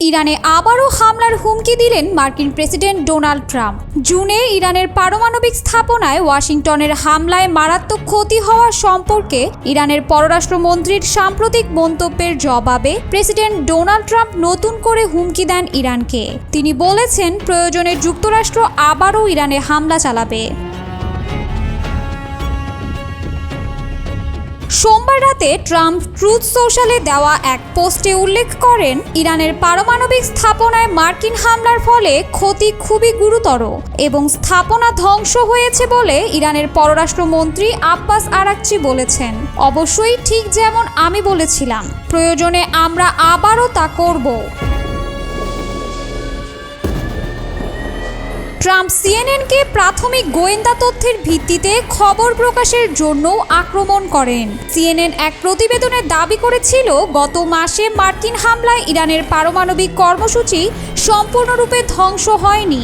ইরানে আবারও হামলার হুমকি দিলেন মার্কিন প্রেসিডেন্ট ডোনাল্ড ট্রাম্প। জুনে ইরানের পারমাণবিক স্থাপনায় ওয়াশিংটনের হামলায় মারাত্মক ক্ষতি হওয়ার সম্পর্কে ইরানের পররাষ্ট্রমন্ত্রীর সাম্প্রতিক মন্তব্যের জবাবে প্রেসিডেন্ট ডোনাল্ড ট্রাম্প নতুন করে হুমকি দেন ইরানকে। তিনি বলেছেন, প্রয়োজনে যুক্তরাষ্ট্র আবারও ইরানে হামলা চালাবে। সোমবার রাতে ট্রাম্প ট্রুথ সোশ্যালে দেওয়া এক পোস্টে উল্লেখ করেন, ইরানের পারমাণবিক স্থাপনায় মার্কিন হামলার ফলে ক্ষতি খুবই গুরুতর এবং স্থাপনা ধ্বংস হয়েছে বলে ইরানের পররাষ্ট্রমন্ত্রী আব্বাস আরাকচি বলেছেন। অবশ্যই ঠিক যেমন আমি বলেছিলাম, প্রয়োজনে আমরা আবারও তা করব। ট্রাম্প সিএনএনকে প্রাথমিক গোয়েন্দা তথ্যের ভিত্তিতে খবর প্রকাশের জন্য আক্রমণ করেন। সিএনএন এক প্রতিবেদনে দাবি করেছিল, গত মাসে মার্কিন হামলায় ইরানের পারমাণবিক কর্মসূচি সম্পূর্ণরূপে ধ্বংস হয়নি।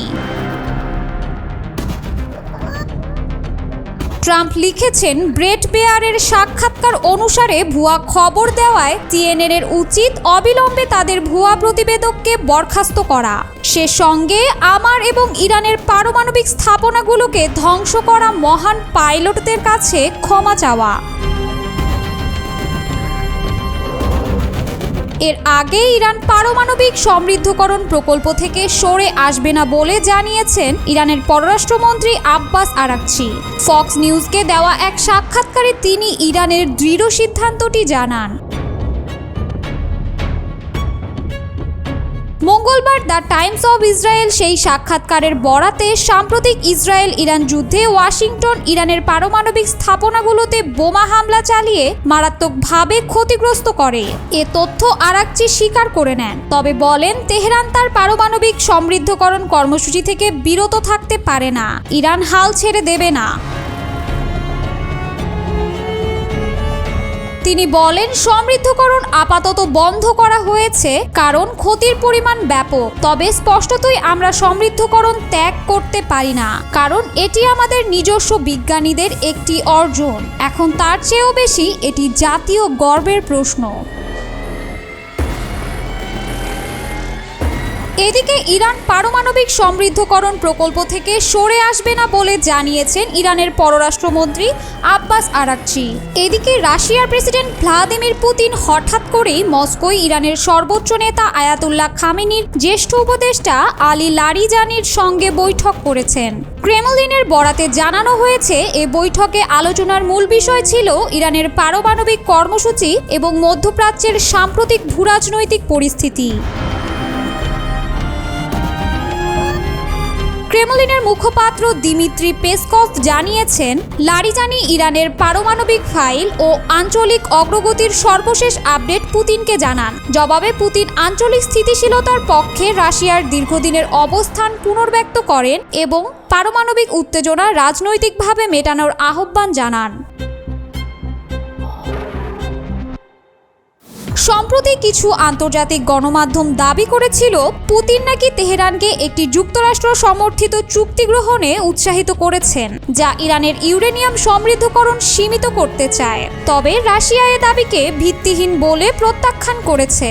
ট্রাম্প লিখেছেন, ব্রেট বেয়ারের সাক্ষাৎকার অনুসারে ভুয়া খবর দেওয়ায় সিএনএনের উচিত অবিলম্বে তাদের ভুয়া প্রতিবেদককে বরখাস্ত করা। সে সঙ্গে আমার এবং ইরানের পারমাণবিক স্থাপনাগুলোকে ধ্বংস করা মহান পাইলটদের কাছে ক্ষমা চাওয়া। এর আগে ইরান পারমাণবিক সমৃদ্ধকরণ প্রকল্প থেকে সরে আসবে না বলে জানিয়েছেন ইরানের পররাষ্ট্রমন্ত্রী আব্বাস আরাকচি। ফক্স নিউজকে দেওয়া এক সাক্ষাৎকারে তিনি ইরানের দৃঢ় সিদ্ধান্তটি জানান। মঙ্গলবার দ্য টাইমস অব ইসরায়েল সেই সাক্ষাৎকারের বরাতে সাম্প্রতিক ইসরায়েল ইরান যুদ্ধে ওয়াশিংটন ইরানের পারমাণবিক স্থাপনাগুলোতে বোমা হামলা চালিয়ে মারাত্মকভাবে ক্ষতিগ্রস্ত করে এ তথ্য আরাকচি স্বীকার করে নেন, তবে বলেন তেহরান তার পারমাণবিক সমৃদ্ধকরণ কর্মসূচি থেকে বিরত থাকতে পারে না, ইরান হাল ছেড়ে দেবে না। তিনি বলেন, সমৃদ্ধকরণ আপাতত বন্ধ করা হয়েছে কারণ ক্ষতির পরিমাণ ব্যাপক, তবে স্পষ্টতই আমরা সমৃদ্ধকরণ ত্যাগ করতে পারি না, কারণ এটি আমাদের নিজস্ব বিজ্ঞানীদের একটি অর্জন। এখন তার চেয়েও বেশি এটি জাতীয় গর্বের প্রশ্ন। এদিকে ইরান পারমাণবিক সমৃদ্ধকরণ প্রকল্প থেকে সরে আসবে না বলে জানিয়েছেন ইরানের পররাষ্ট্রমন্ত্রী আব্বাস আরাকচি। এদিকে রাশিয়ার প্রেসিডেন্ট ভ্লাদিমির পুতিন হঠাৎ করেই মস্কোয় ইরানের সর্বোচ্চ নেতা আয়াতুল্লাহ খামেনির জ্যেষ্ঠ উপদেষ্টা আলী লারিজানির সঙ্গে বৈঠক করেছেন। ক্রেমলিনের বরাতে জানানো হয়েছে, এ বৈঠকে আলোচনার মূল বিষয় ছিল ইরানের পারমাণবিক কর্মসূচি এবং মধ্যপ্রাচ্যের সাম্প্রতিক ভূরাজনৈতিক পরিস্থিতি। ক্রেমলিনের মুখপাত্র দিমিত্রি পেসকভ জানিয়েছেন, লারিজানি ইরানের পারমাণবিক ফাইল ও আঞ্চলিক অগ্রগতির সর্বশেষ আপডেট পুতিনকে জানান। জবাবে পুতিন আঞ্চলিক স্থিতিশীলতার পক্ষে রাশিয়ার দীর্ঘদিনের অবস্থান পুনর্ব্যক্ত করেন এবং পারমাণবিক উত্তেজনা রাজনৈতিকভাবে মেটানোর আহ্বান জানান। সম্প্রতি কিছু আন্তর্জাতিক গণমাধ্যম দাবি করেছিল, পুতিন নাকি তেহরানকে একটি যুক্তরাষ্ট্র সমর্থিত চুক্তি গ্রহণে উৎসাহিত করেছেন, যা ইরানের ইউরেনিয়াম সমৃদ্ধকরণ সীমিত করতে চায়। তবে রাশিয়া এ দাবিকে ভিত্তিহীন বলে প্রত্যাখ্যান করেছে।